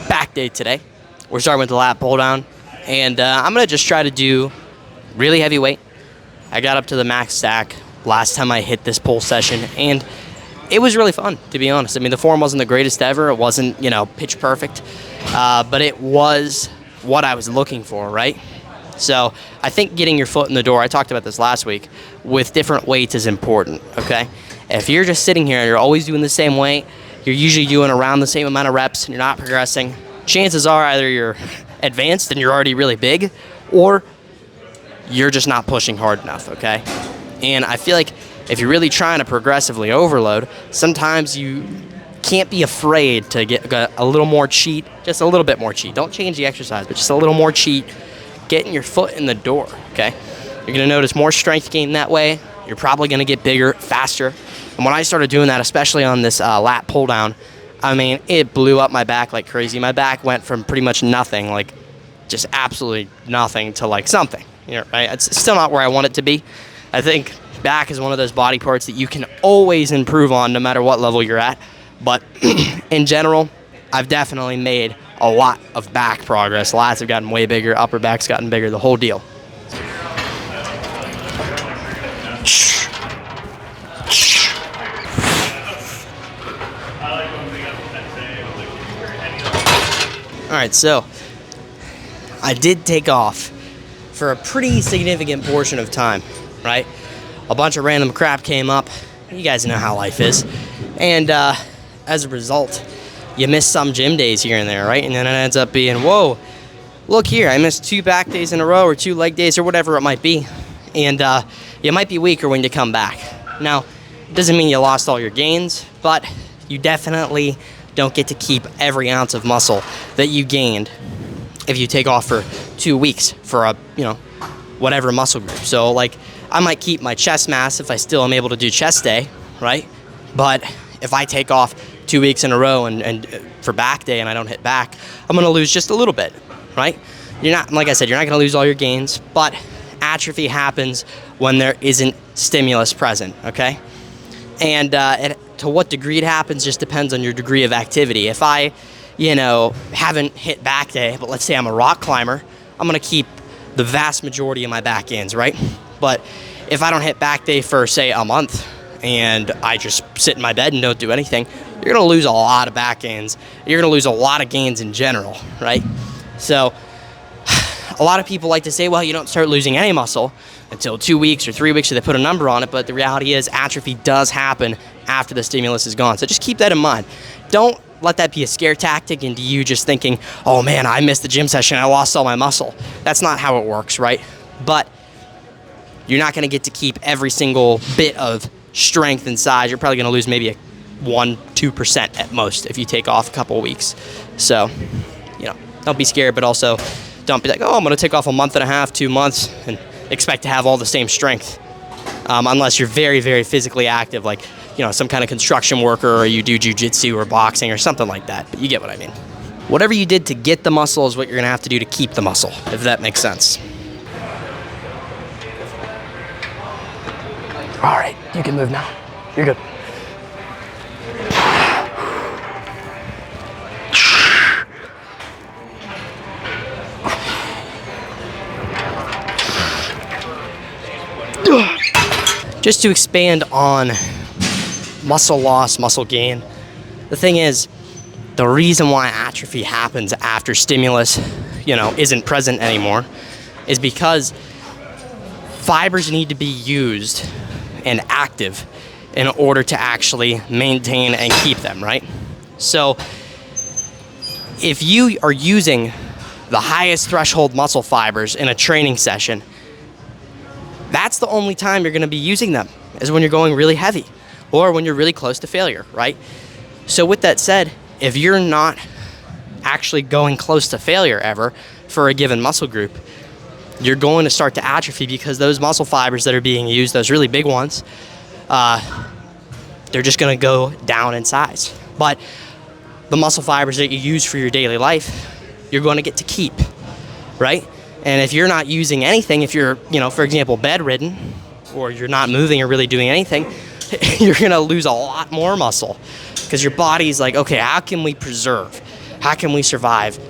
back day today. We're starting with the lat pull down, and I'm gonna just try to do really heavy weight. I got up to the max stack last time I hit this pull session, and it was really fun, to be honest. I mean, the form wasn't the greatest ever. It wasn't, pitch perfect, but it was what I was looking for, right? So I think getting your foot in the door, I talked about this last week, with different weights is important, okay? If you're just sitting here and you're always doing the same weight, you're usually doing around the same amount of reps and you're not progressing, chances are either you're advanced and you're already really big, or you're just not pushing hard enough, okay? And I feel like if you're really trying to progressively overload, sometimes you can't be afraid to get a little more cheat, just a little bit more cheat. Don't change the exercise, but just a little more cheat, getting your foot in the door, okay? You're gonna notice more strength gain that way. You're probably gonna get bigger, faster. And when I started doing that, especially on this lat pull down, I mean, it blew up my back like crazy. My back went from pretty much nothing, like just absolutely nothing, to like something, right? It's still not where I want it to be. I think back is one of those body parts that you can always improve on no matter what level you're at. But in general, I've definitely made a lot of back progress. Lats have gotten way bigger, upper back's gotten bigger, the whole deal. All right, so I did take off for a pretty significant portion of time, right? A bunch of random crap came up. You guys know how life is. And as a result, you miss some gym days here and there, right? And then it ends up being, whoa, look here, I missed 2 back days in a row or 2 leg days or whatever it might be. And you might be weaker when you come back. Now, it doesn't mean you lost all your gains, but you definitely don't get to keep every ounce of muscle that you gained if you take off for 2 weeks for a, whatever muscle group. So, like, I might keep my chest mass if I still am able to do chest day, right? But if I take off 2 weeks in a row and for back day and I don't hit back, I'm gonna lose just a little bit, right? You're not, like I said, you're not gonna lose all your gains, but atrophy happens when there isn't stimulus present, okay? And to what degree it happens just depends on your degree of activity. If I, haven't hit back day, but let's say I'm a rock climber, I'm gonna keep the vast majority of my back gains, right? But if I don't hit back day for, say, a month, and I just sit in my bed and don't do anything, you're gonna lose a lot of back gains. You're gonna lose a lot of gains in general, right? So a lot of people like to say, well, you don't start losing any muscle until 2 weeks or 3 weeks, so they put a number on it, but the reality is atrophy does happen after the stimulus is gone. So just keep that in mind. Don't let that be a scare tactic into you just thinking, oh man, I missed the gym session, I lost all my muscle. That's not how it works, right? But you're not gonna get to keep every single bit of strength and size. You're probably gonna lose maybe a 1-2% at most if you take off a couple of weeks. So, don't be scared, but also don't be like, oh, I'm gonna take off a month and a half, 2 months, and expect to have all the same strength. Unless you're very, very physically active, like, some kind of construction worker, or you do jujitsu or boxing or something like that. But you get what I mean. Whatever you did to get the muscle is what you're gonna have to do to keep the muscle, if that makes sense. All right, you can move now. You're good. Just to expand on muscle loss, muscle gain, the thing is, the reason why atrophy happens after stimulus, isn't present anymore is because fibers need to be used and active in order to actually maintain and keep them, right? So if you are using the highest threshold muscle fibers in a training session, that's the only time you're gonna be using them, is when you're going really heavy or when you're really close to failure, right? So with that said, if you're not actually going close to failure ever for a given muscle group, you're going to start to atrophy because those muscle fibers that are being used, those really big ones, they're just gonna go down in size. But the muscle fibers that you use for your daily life, you're gonna get to keep, right? And if you're not using anything, if you're, for example, bedridden, or you're not moving or really doing anything, you're gonna lose a lot more muscle because your body's like, okay, how can we preserve? How can we survive?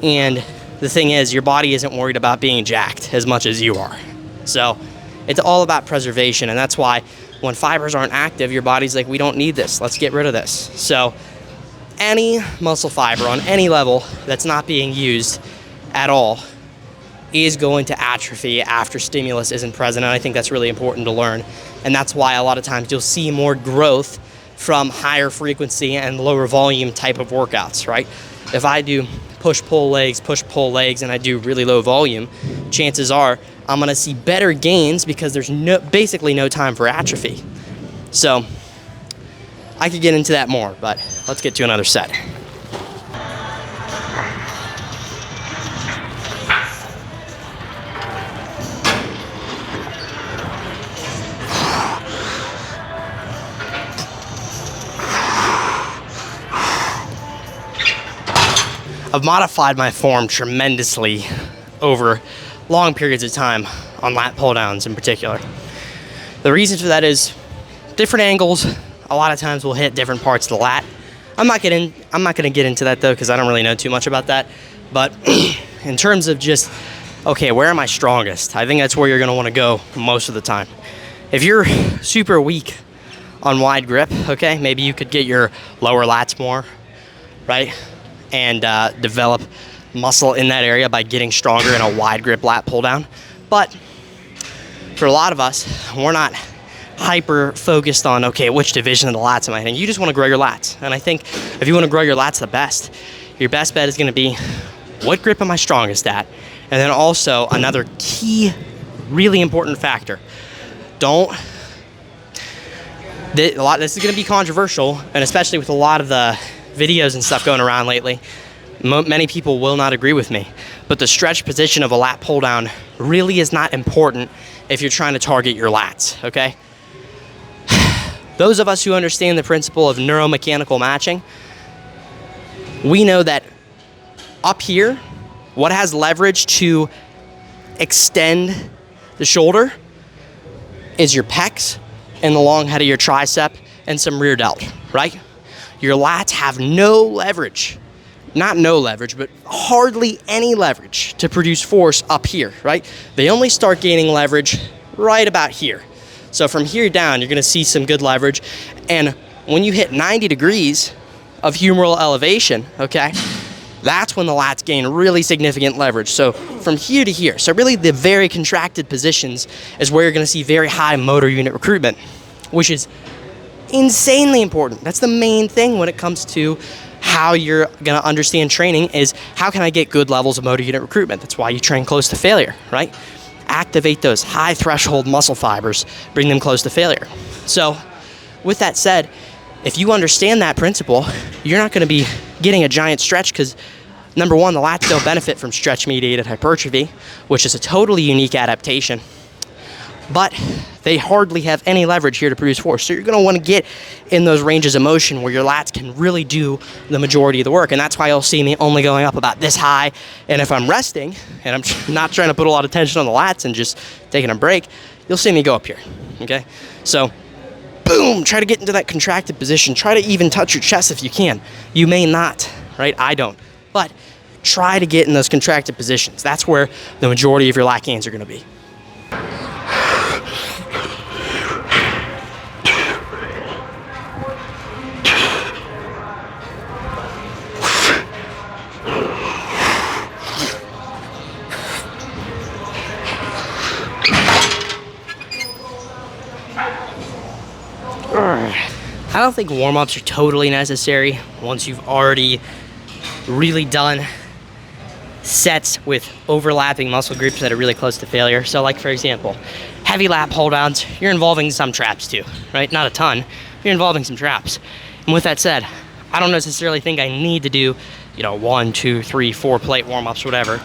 And the thing is, your body isn't worried about being jacked as much as you are. So it's all about preservation, and that's why when fibers aren't active, your body's like, we don't need this, let's get rid of this. So any muscle fiber on any level that's not being used at all is going to atrophy after stimulus isn't present, and I think that's really important to learn. And that's why a lot of times you'll see more growth from higher frequency and lower volume type of workouts, right? If I do push-pull legs, and I do really low volume, chances are I'm gonna see better gains because there's basically no time for atrophy. So I could get into that more, but let's get to another set. I've modified my form tremendously over long periods of time on lat pull downs in particular. The reason for that is different angles a lot of times will hit different parts of the lat. I'm not gonna get into that though, because I don't really know too much about that. But in terms of just, okay, where am I strongest? I think that's where you're gonna wanna go most of the time. If you're super weak on wide grip, okay, maybe you could get your lower lats more, right? And develop muscle in that area by getting stronger in a wide grip lat pull down. But for a lot of us, we're not hyper focused on, okay, which division of the lats am I hitting? You just want to grow your lats. And I think if you want to grow your lats the best, your best bet is going to be, what grip am I strongest at? And then also another key, really important factor. This is going to be controversial, and especially with a lot of the videos and stuff going around lately, many people will not agree with me, but the stretch position of a lat pull down really is not important if you're trying to target your lats, okay? Those of us who understand the principle of neuromechanical matching, we know that up here, what has leverage to extend the shoulder is your pecs and the long head of your tricep and some rear delt, right? Your lats have no leverage, not no leverage, but hardly any leverage to produce force up here, right? They only start gaining leverage right about here. So from here down, you're gonna see some good leverage. And when you hit 90 degrees of humeral elevation, okay, that's when the lats gain really significant leverage. So from here to here, so really the very contracted positions is where you're gonna see very high motor unit recruitment, which is insanely important. That's the main thing when it comes to how you're gonna understand training, is how can I get good levels of motor unit recruitment? That's why you train close to failure, right? Activate those high threshold muscle fibers, bring them close to failure. So with that said, if you understand that principle, you're not gonna be getting a giant stretch because, number one, the lats don't benefit from stretch mediated hypertrophy, which is a totally unique adaptation. But they hardly have any leverage here to produce force. So you're gonna wanna get in those ranges of motion where your lats can really do the majority of the work. And that's why you'll see me only going up about this high. And if I'm resting, and I'm not trying to put a lot of tension on the lats and just taking a break, you'll see me go up here, okay? So, boom, try to get into that contracted position. Try to even touch your chest if you can. You may not, right? I don't. But try to get in those contracted positions. That's where the majority of your lat gains are gonna be. I don't think warm-ups are totally necessary once you've already really done sets with overlapping muscle groups that are really close to failure. So like, for example, heavy lat pull downs, you're involving some traps too, right? Not a ton, you're involving some traps. And with that said, I don't necessarily think I need to do, 1, 2, 3, 4 plate warm-ups, whatever,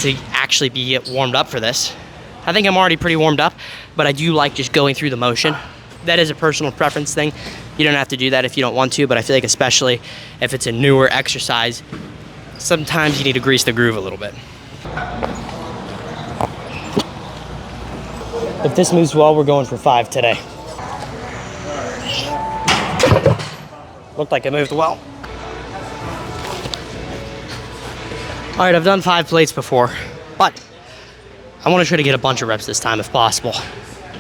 to actually be warmed up for this. I think I'm already pretty warmed up, but I do like just going through the motion. That is a personal preference thing. You don't have to do that if you don't want to, but I feel like especially if it's a newer exercise, sometimes you need to grease the groove a little bit. If this moves well, we're going for 5 today. Looked like it moved well. All right, I've done 5 plates before, but I want to try to get a bunch of reps this time if possible.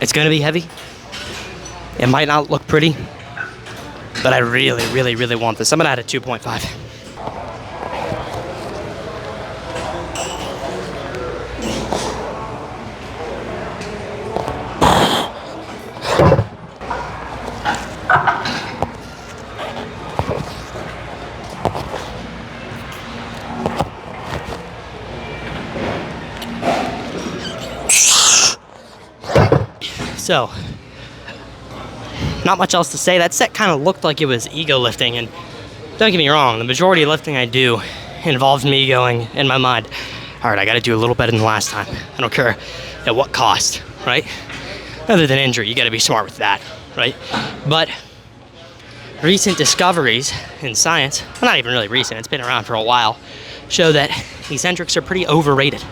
It's going to be heavy. It might not look pretty, but I really, really, really want this. I'm going to add a 2.5. So, not much else to say. That set kind of looked like it was ego lifting, and don't get me wrong, the majority of lifting I do involves me going in my mind, all right, I got to do a little better than last time. I don't care at what cost, right? Other than injury, you got to be smart with that, right? But recent discoveries in science, well, not even really recent, it's been around for a while, show that eccentrics are pretty overrated.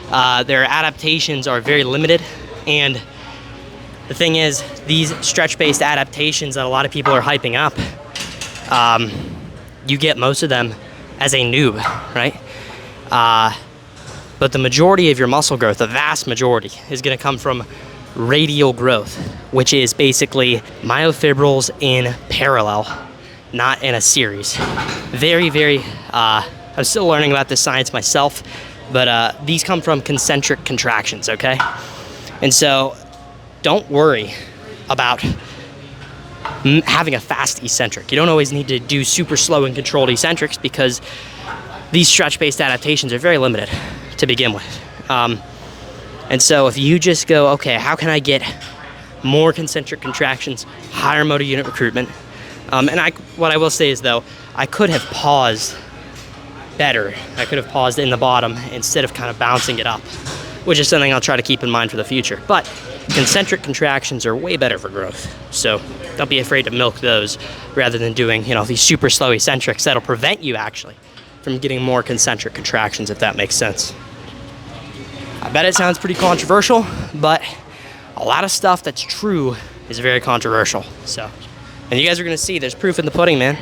Their adaptations are very limited, and the thing is, these stretch-based adaptations that a lot of people are hyping up, you get most of them as a noob, right? But the majority of your muscle growth, the vast majority, is going to come from radial growth, which is basically myofibrils in parallel, not in a series. Very, very, I'm still learning about this science myself, but these come from concentric contractions, okay? And so, don't worry about having a fast eccentric. You don't always need to do super slow and controlled eccentrics because these stretch-based adaptations are very limited to begin with. And so if you just go, okay, how can I get more concentric contractions, higher motor unit recruitment? What I will say is though, I could have paused better. I could have paused in the bottom instead of kind of bouncing it up, which is something I'll try to keep in mind for the future. But concentric contractions are way better for growth. So don't be afraid to milk those rather than doing, these super slow eccentrics that'll prevent you actually from getting more concentric contractions, if that makes sense. I bet it sounds pretty controversial, but a lot of stuff that's true is very controversial. So, and you guys are gonna see there's proof in the pudding, man.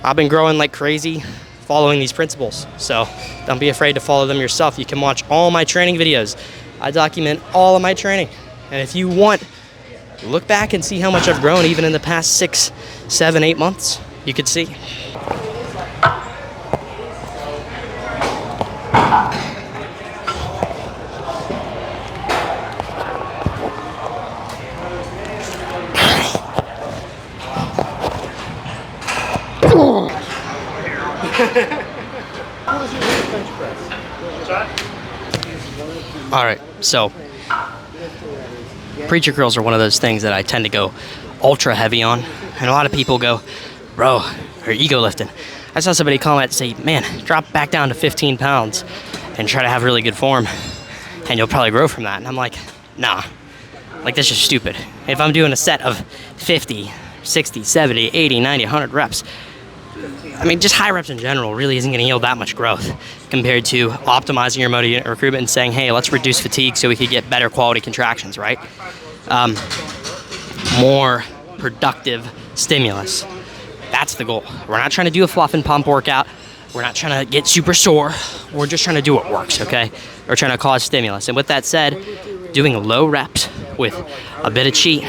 I've been growing like crazy following these principles. So don't be afraid to follow them yourself. You can watch all my training videos. I document all of my training. And if you want, look back and see how much I've grown even in the past 6, 7, 8 months. You could see. All right, so preacher curls are one of those things that I tend to go ultra heavy on, and a lot of people go, bro, you're ego lifting. I saw somebody comment and say, man, drop back down to 15 pounds and try to have really good form, and you'll probably grow from that. And I'm like, nah, like that's just stupid. If I'm doing a set of 50, 60, 70, 80, 90, 100 reps, I mean, just high reps in general really isn't going to yield that much growth compared to optimizing your motor unit recruitment and saying, hey, let's reduce fatigue so we could get better quality contractions, right? More productive stimulus. That's the goal. We're not trying to do a fluff and pump workout. We're not trying to get super sore. We're just trying to do what works, okay? We're trying to cause stimulus. And with that said, doing low reps with a bit of cheat,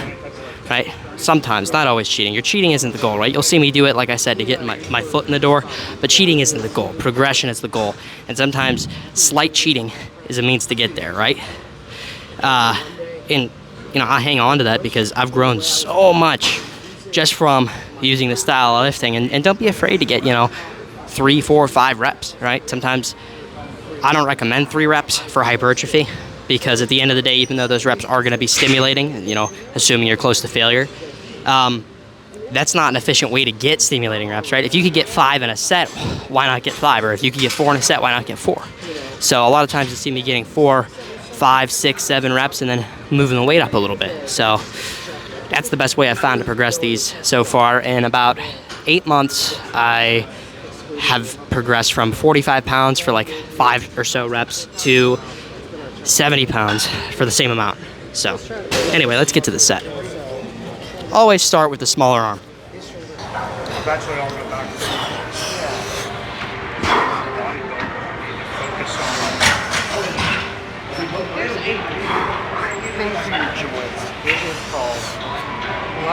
right? Sometimes, not always cheating. Your cheating isn't the goal, right? You'll see me do it, like I said, to get my foot in the door, but cheating isn't the goal. Progression is the goal. And sometimes slight cheating is a means to get there, right? And, I hang on to that because I've grown so much just from using this style of lifting. And don't be afraid to get, 3, 4, 5 reps, right? Sometimes I don't recommend 3 reps for hypertrophy because at the end of the day, even though those reps are going to be stimulating, assuming you're close to failure, that's not an efficient way to get stimulating reps, right? If you could get 5 in a set, why not get 5? Or if you could get 4 in a set, why not get 4? So a lot of times you see me getting 4, 5, 6, 7 reps and then moving the weight up a little bit. So that's the best way I've found to progress these so far. In about 8 months, I have progressed from 45 pounds for like 5 or so reps to 70 pounds for the same amount. So anyway, let's get to the set. Always start with the smaller arm.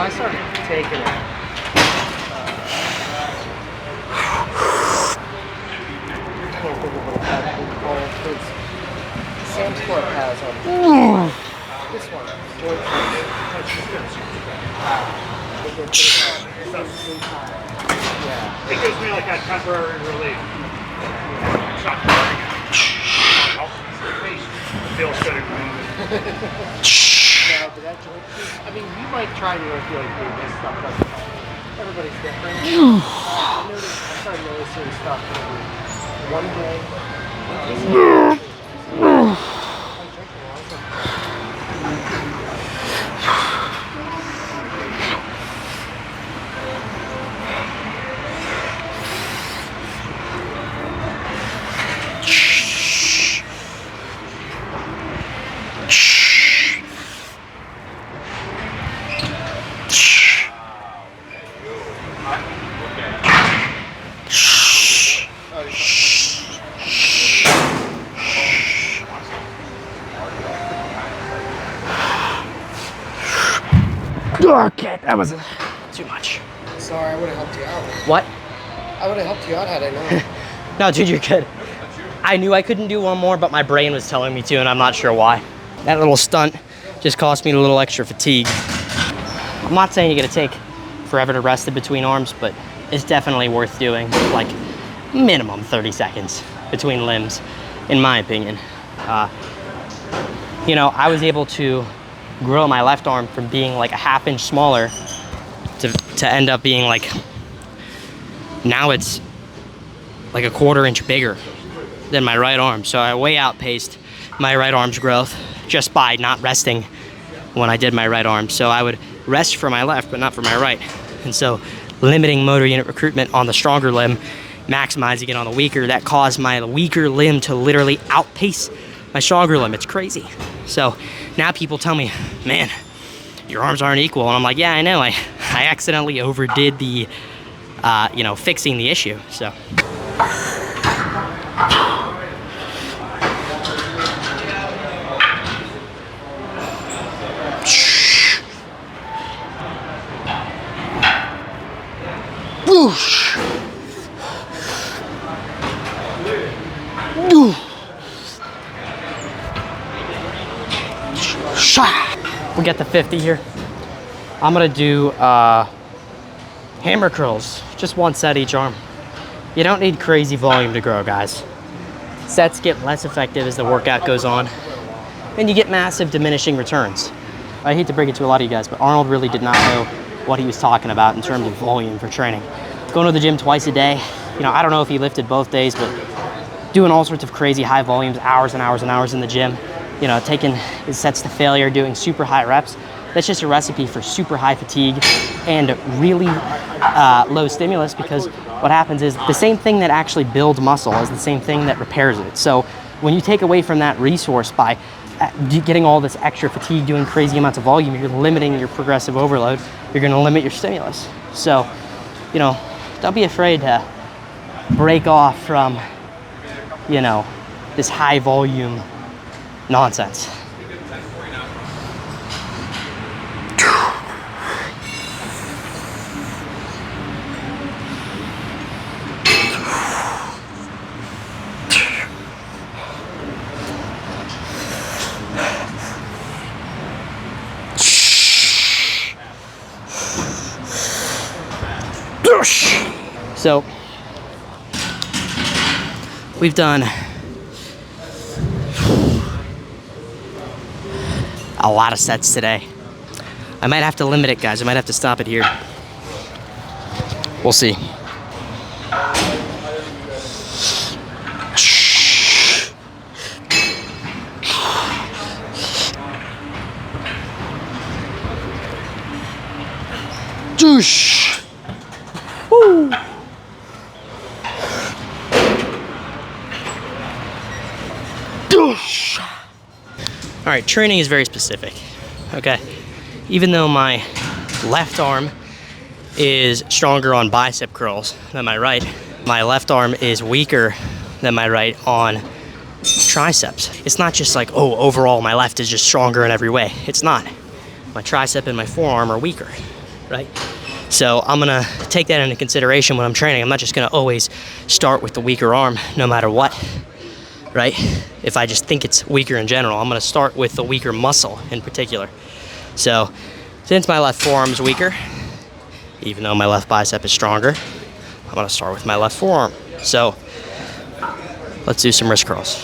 I started taking it. Sam's Club has them. This one. It gives me like a temporary relief. It's not feels good. No, but that joint, I mean, you might try to feel like this stuff doesn't help. Everybody's different. I started noticing stuff maybe one day. Okay, that was too much. Sorry, I would have helped you out. What? I would have helped you out had I known. No, dude, you're good. I knew I couldn't do one more, but my brain was telling me to, and I'm not sure why. That little stunt just cost me a little extra fatigue. I'm not saying you're gonna take forever to rest in between arms, but it's definitely worth doing, like minimum 30 seconds between limbs, in my opinion. You know, I was able to grow my left arm from being like a ½ inch smaller to end up being like, now it's like a ½ inch bigger than my right arm. So I way outpaced my right arm's growth just by not resting when I did my right arm. So I would rest for my left, but not for my right. And so limiting motor unit recruitment on the stronger limb, maximizing it on the weaker, that caused my weaker limb to literally outpace my stronger limb. It's crazy. So now people tell me, man, your arms aren't equal. And I'm like, yeah, I know. I accidentally overdid the, you know, fixing the issue. So. Whoosh. We get the 50 here. I'm gonna do hammer curls, just one set each arm. You don't need crazy volume to grow, guys. Sets get less effective as the workout goes on, and you get massive diminishing returns. I hate to break it to a lot of you guys, but Arnold really did not know what he was talking about in terms of volume for training. Going to the gym twice a day, you know, I don't know if he lifted both days, but doing all sorts of crazy high volumes, hours and hours and hours in the gym, you know, taking his sets to failure, doing super high reps, that's just a recipe for super high fatigue and really low stimulus, because what happens is the same thing that actually builds muscle is the same thing that repairs it. So when you take away from that resource by getting all this extra fatigue, doing crazy amounts of volume, you're limiting your progressive overload, you're gonna limit your stimulus. So, you know, don't be afraid to break off from, you know, this high volume nonsense. So we've done a lot of sets today. I might have to limit it, guys. I might have to stop it here. We'll see. Doosh. Woo. Doosh. All right, training is very specific, okay? Even though my left arm is stronger on bicep curls than my right, my left arm is weaker than my right on triceps. It's not just like, oh, overall my left is just stronger in every way. It's not. My tricep and my forearm are weaker. right? So I'm gonna take that into consideration when I'm training. I'm not just gonna always start with the weaker arm no matter what, right? If I just think it's weaker in general, I'm gonna start with the weaker muscle in particular. So since my left forearm's weaker, even though my left bicep is stronger, I'm gonna start with my left forearm. So let's do some wrist curls.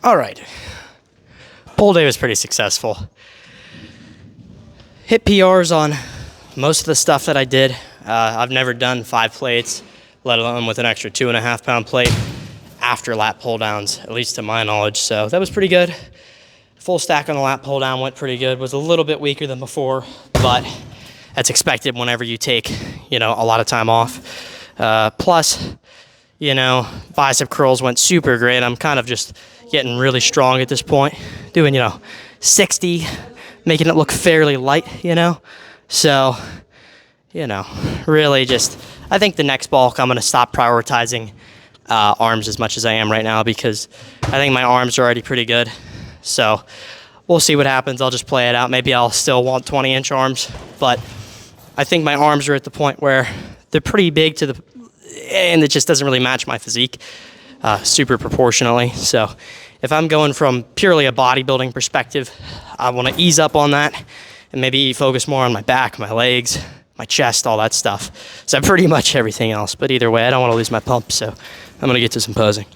All right, pull day was pretty successful. Hit PRs on most of the stuff that I did. I've never done 5 plates, let alone with an extra 2.5 pound plate after lat pull downs, at least to my knowledge. So that was pretty good. Full stack on the lat pull down went pretty good. Was a little bit weaker than before, but that's expected whenever you take, a lot of time off. Plus, bicep curls went super great. I'm kind of just getting really strong at this point, doing 60, making it look fairly light, so really just, I think the next bulk I'm going to stop prioritizing arms as much as I am right now, because I think my arms are already pretty good. So we'll see what happens. I'll just play it out. Maybe I'll still want 20-inch arms, but I think my arms are at the point where they're pretty big and it just doesn't really match my physique super proportionally. So if I'm going from purely a bodybuilding perspective, I want to ease up on that and maybe focus more on my back, my legs, my chest, all that stuff. So pretty much everything else. But either way, I don't want to lose my pump, so I'm going to get to some posing.